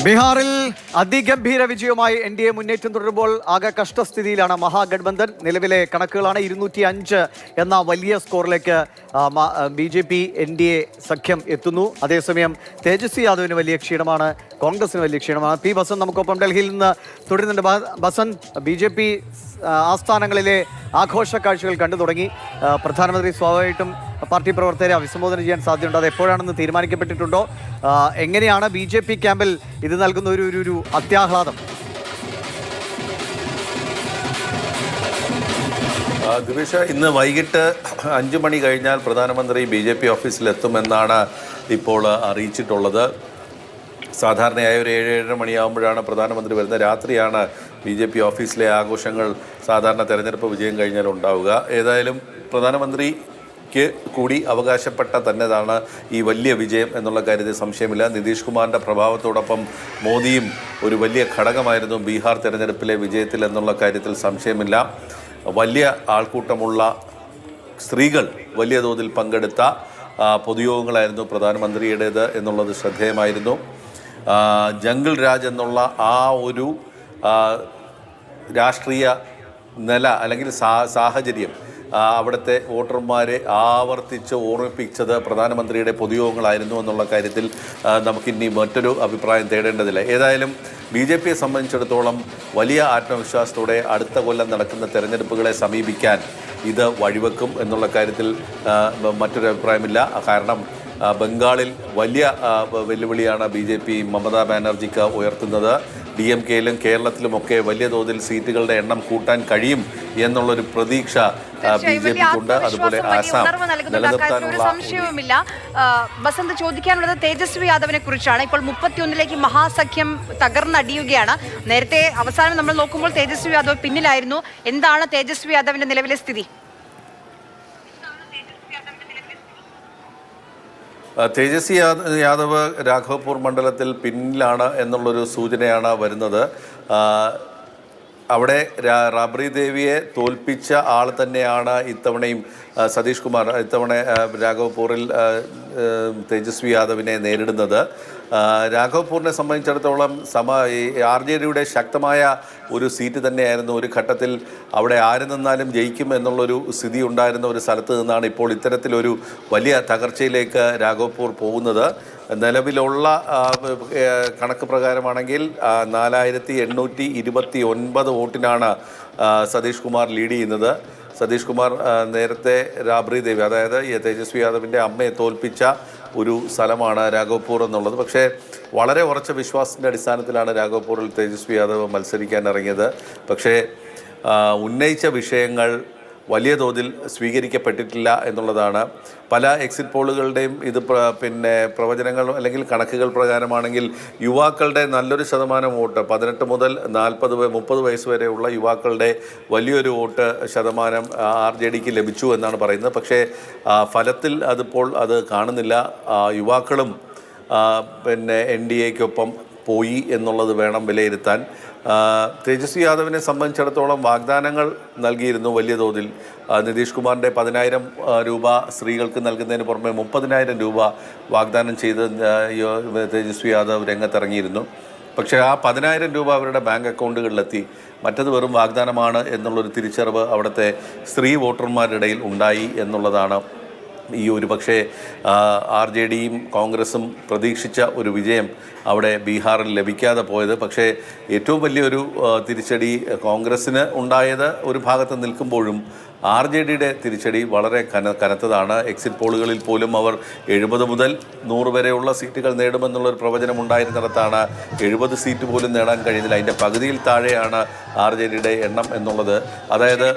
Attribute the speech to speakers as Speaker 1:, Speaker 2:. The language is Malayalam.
Speaker 1: ബീഹാറിൽ അതിഗംഭീര വിജയവുമായി NDA മുന്നേറ്റം തുടരുമ്പോൾ ആകെ കഷ്ടസ്ഥിതിയിലാണ് മഹാഗഡ്ബന്ധൻ. നിലവിലെ കണക്കുകളാണ് 205 എന്ന വലിയ സ്കോറിലേക്ക് BJP NDA സഖ്യം എത്തുന്നു. അതേസമയം തേജസ്വി യാദവിന് വലിയ ക്ഷീണമാണ്, കോൺഗ്രസിന് വലിയ ക്ഷീണമാണ്. പി ബസന്ത് നമുക്കൊപ്പം ഡൽഹിയിൽ നിന്ന് തുടരുന്നുണ്ട്. ബസന്ത്, BJP ആസ്ഥാനങ്ങളിലെ ആഘോഷ കാഴ്ചകൾ കണ്ടു തുടങ്ങി. പ്രധാനമന്ത്രി സ്വാഭാവികമായിട്ടും പാർട്ടി പ്രവർത്തകരെ അഭിസംബോധന ചെയ്യാൻ സാധ്യതയുണ്ട്. അത് എപ്പോഴാണെന്ന് തീരുമാനിക്കപ്പെട്ടിട്ടുണ്ടോ? എങ്ങനെയാണ് BJP ക്യാമ്പിൽ ഇത് നൽകുന്ന ഒരു അത്യാഹ്ലാദം?
Speaker 2: ദിവിഷ, ഇന്ന് വൈകിട്ട് 5 മണി കഴിഞ്ഞാൽ പ്രധാനമന്ത്രി BJP ഓഫീസിലെത്തുമെന്നാണ് ഇപ്പോൾ അറിയിച്ചിട്ടുള്ളത്. സാധാരണയായി ഒരു 7-7:30 മണിയാകുമ്പോഴാണ് പ്രധാനമന്ത്രി വരുന്നത്. രാത്രിയാണ് BJP ഓഫീസിലെ ആഘോഷങ്ങൾ സാധാരണ തെരഞ്ഞെടുപ്പ് വിജയം കഴിഞ്ഞാൽ ഉണ്ടാവുക. ഏതായാലും പ്രധാനമന്ത്രിക്ക് കൂടി അവകാശപ്പെട്ട തന്നെതാണ് ഈ വലിയ വിജയം എന്നുള്ള കാര്യത്തിൽ സംശയമില്ല. നിതീഷ് കുമാറിൻ്റെ പ്രഭാവത്തോടൊപ്പം മോദിയും ഒരു വലിയ ഘടകമായിരുന്നു ബീഹാർ തെരഞ്ഞെടുപ്പിലെ വിജയത്തിൽ എന്നുള്ള കാര്യത്തിൽ സംശയമില്ല. വലിയ ആൾക്കൂട്ടമുള്ള സ്ത്രീകൾ വലിയ തോതിൽ പങ്കെടുത്ത പൊതുയോഗങ്ങളായിരുന്നു പ്രധാനമന്ത്രിയുടേത് എന്നുള്ളത് ശ്രദ്ധേയമായിരുന്നു. ജംഗിൾ രാജ് എന്നുള്ള ആ ഒരു രാഷ്ട്രീയ നില അല്ലെങ്കിൽ സാഹചര്യം അവിടുത്തെ വോട്ടർമാരെ ആവർത്തിച്ച് ഓർമ്മിപ്പിച്ചത് പ്രധാനമന്ത്രിയുടെ പൊതുയോഗങ്ങളായിരുന്നു എന്നുള്ള കാര്യത്തിൽ നമുക്കിനി മറ്റൊരു അഭിപ്രായം തേടേണ്ടതില്ല. ഏതായാലും BJPയെ സംബന്ധിച്ചിടത്തോളം വലിയ ആത്മവിശ്വാസത്തോടെ അടുത്ത കൊല്ലം നടക്കുന്ന തെരഞ്ഞെടുപ്പുകളെ സമീപിക്കാൻ ഇത് വഴിവെക്കും എന്നുള്ള കാര്യത്തിൽ മറ്റൊരു അഭിപ്രായമില്ല. കാരണം ബംഗാളിൽ വലിയ വെല്ലുവിളിയാണ് BJP മമതാ ബാനർജിക്ക് ഉയർത്തുന്നത്. DMKയിലും കേരളത്തിലുമൊക്കെ വലിയ തോതിൽ സീറ്റുകളുടെ എണ്ണം കൂട്ടാൻ കഴിയും എന്നുള്ളൊരു പ്രതീക്ഷ BJPക്കുണ്ട്. അതുപോലെ ആസാം നിലനിർത്താനുള്ള
Speaker 3: സംശയവുമില്ല. ബസന്ത്, ചോദിക്കാനുള്ളത് തേജസ്വി യാദവിനെ കുറിച്ചാണ്. ഇപ്പോൾ 31ലേക്ക് മഹാസഖ്യം തകർന്നടിയുകയാണ്. നേരത്തെ അവസാനം നമ്മൾ നോക്കുമ്പോൾ തേജസ്വി യാദവ് പിന്നിലായിരുന്നു. എന്താണ് തേജസ്വി യാദവിന്റെ നിലവിലെ സ്ഥിതി?
Speaker 2: തേജസ്വി യാദവ് രാഘവപൂർ മണ്ഡലത്തിൽ പിന്നിലാണ് എന്നുള്ളൊരു സൂചനയാണ് വരുന്നത്. അവിടെ റാബ്രി ദേവിയെ തോൽപ്പിച്ച ആൾ തന്നെയാണ് ഇത്തവണയും സതീഷ് കുമാർ ഇത്തവണ രാഘവപൂറിൽ തേജസ്വി യാദവിനെ നേരിടുന്നത്. രാഘവപൂറിനെ സംബന്ധിച്ചിടത്തോളം RJDയുടെ ശക്തമായ ഒരു സീറ്റ് തന്നെയായിരുന്നു. ഒരു ഘട്ടത്തിൽ അവിടെ ആര് നിന്നാലും ജയിക്കും എന്നുള്ളൊരു സ്ഥിതി ഉണ്ടായിരുന്ന ഒരു സ്ഥലത്ത് നിന്നാണ് ഇപ്പോൾ ഇത്തരത്തിലൊരു വലിയ തകർച്ചയിലേക്ക് രാഘവപൂർ പോകുന്നത്. നിലവിലുള്ള കണക്ക് പ്രകാരമാണെങ്കിൽ 4829 വോട്ടിനാണ് സതീഷ് കുമാർ ലീഡ് ചെയ്യുന്നത്. സതീഷ് കുമാർ നേരത്തെ റാബ്രി ദേവി, അതായത് തേജസ്വി യാദവിൻ്റെ അമ്മയെ തോൽപ്പിച്ച ഒരു സ്ഥലമാണ് രാഘവപൂർ എന്നുള്ളത്. പക്ഷേ വളരെ ഉറച്ച വിശ്വാസത്തിൻ്റെ അടിസ്ഥാനത്തിലാണ് രാഘവപൂരിൽ തേജസ്വി യാദവ് മത്സരിക്കാൻ ഇറങ്ങിയത്. പക്ഷേ ഉന്നയിച്ച വിഷയങ്ങൾ വലിയ തോതിൽ സ്വീകരിക്കപ്പെട്ടിട്ടില്ല എന്നുള്ളതാണ്. പല എക്സിറ്റ് പോളുകളുടെയും ഇത് പ്രവചനങ്ങൾ അല്ലെങ്കിൽ കണക്കുകൾ പ്രകാരമാണെങ്കിൽ യുവാക്കളുടെ നല്ലൊരു ശതമാനം വോട്ട് 18 മുതൽ 30 വയസ്സ് വരെയുള്ള യുവാക്കളുടെ വലിയൊരു വോട്ട് ശതമാനം RJDക്ക് ലഭിച്ചു എന്നാണ് പറയുന്നത്. പക്ഷേ ഫലത്തിൽ അതിപ്പോൾ അത് കാണുന്നില്ല. യുവാക്കളും NDAക്കൊപ്പം പോയി എന്നുള്ളത് വേണം വിലയിരുത്താൻ. തേജസ്വി യാദവിനെ സംബന്ധിച്ചിടത്തോളം വാഗ്ദാനങ്ങൾ നൽകിയിരുന്നു വലിയ തോതിൽ. നിതീഷ് കുമാറിൻ്റെ 10,000 രൂപ സ്ത്രീകൾക്ക് നൽകുന്നതിന് പുറമെ 30,000 രൂപ വാഗ്ദാനം ചെയ്ത് തേജസ്വി യാദവ് രംഗത്തിറങ്ങിയിരുന്നു. പക്ഷേ ആ 10,000 രൂപ അവരുടെ ബാങ്ക് അക്കൗണ്ടുകളിലെത്തി. മറ്റത് വെറും വാഗ്ദാനമാണ് എന്നുള്ളൊരു തിരിച്ചറിവ് അവിടുത്തെ സ്ത്രീ വോട്ടർമാരുടെ ഇടയിൽ ഉണ്ടായി എന്നുള്ളതാണ് ഈ ഒരു പക്ഷേ RJDയും കോൺഗ്രസും പ്രതീക്ഷിച്ച ഒരു വിജയം അവിടെ ബീഹാറിൽ ലഭിക്കാതെ പോയത്. പക്ഷേ ഏറ്റവും വലിയൊരു തിരിച്ചടി കോൺഗ്രസ്സിന് ഉണ്ടായത് ഒരു ഭാഗത്ത് നിൽക്കുമ്പോഴും RJDയുടെ തിരിച്ചടി വളരെ കനത്തതാണ്. എക്സിറ്റ് പോളുകളിൽ പോലും അവർ 70 മുതൽ 100 വരെയുള്ള സീറ്റുകൾ നേടുമെന്നുള്ളൊരു പ്രവചനം ഉണ്ടായിരുന്നിടത്താണ് 70 സീറ്റ് പോലും നേടാൻ കഴിയുന്നില്ല. അതിൻ്റെ പകുതിയിൽ താഴെയാണ് RJDയുടെ എണ്ണം എന്നുള്ളത്. അതായത്